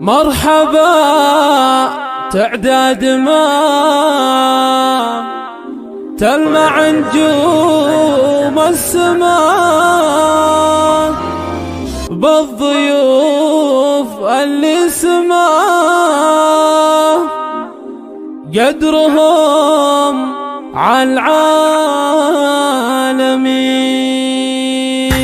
مرحبا تعداد ما تلمع نجوم السماء بالضيوف اللي سماه قدرهم على العالمين.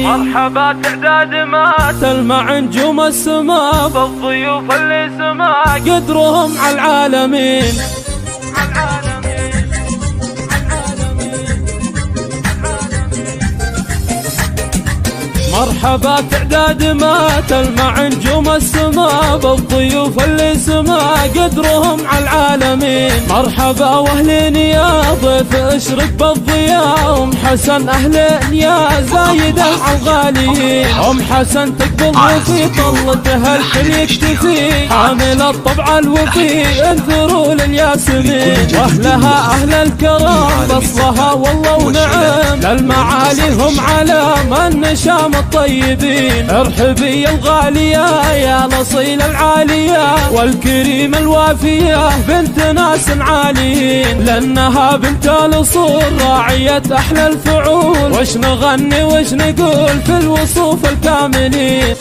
مرحبا تعداد ما تلمع نجوم السماء بالضيوف اللي سما قدرهم على العالمين. مرحبا تعداد ما تلمع نجوم السماء بالضيوف اللي سما قدرهم على العالمين. مرحبا واهلين يا ضيف اشرق بالضياء، ام حسن اهلين يا زايد الغاليين. ام حسن تقبل وفي طلتها الكل يكتفي، حامل الطبع الوفي انثروا للياسمين. واهلها اهل الكرم بصلها والله ونعم، للمعالي هم علام النشام الطيبين. ارحبي الغالية يا الاصيل العالية والكريم الوافية بنت ناس عاليين، لانها بنت الاصول راعية احلى الفعول. وش نغني وش نقول في الوصوف الكاملين.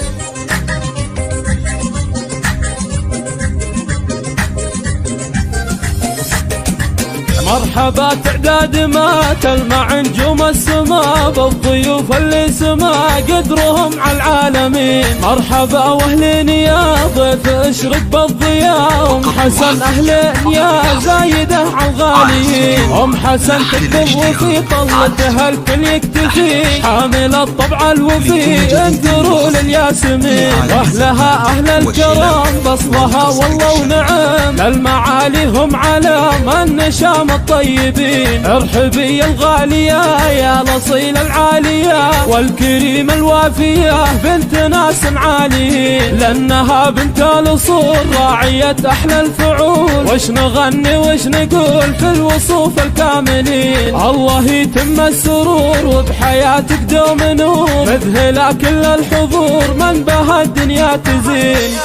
مرحبا تعداد ما تلمع نجوم السماء بالضيوف اللي سما قدرهم على العالمين. مرحبا واهلين يا ضيف اشرق بالضياء، ام حسن اهلين يا زايده عالغاليين. ام حسن تكتب وفي طلتها الكل يكتفي، حامل الطبع الوفي انثروا للياسمين. واهلها اهل الكرم بصلها والله ونعم، للمعالي هم علام النشام الطيبين. ارحبي الغالية يا الاصيل العالية والكريم الوافية بنت ناس عاليين، لانها بنت الاصول راعية احلى الفعول. وش نغني وش نقول في الوصوف الكاملين. الله يتم السرور وبحياتك دوم نور، مذهلة كل الحضور من بها الدنيا تزين.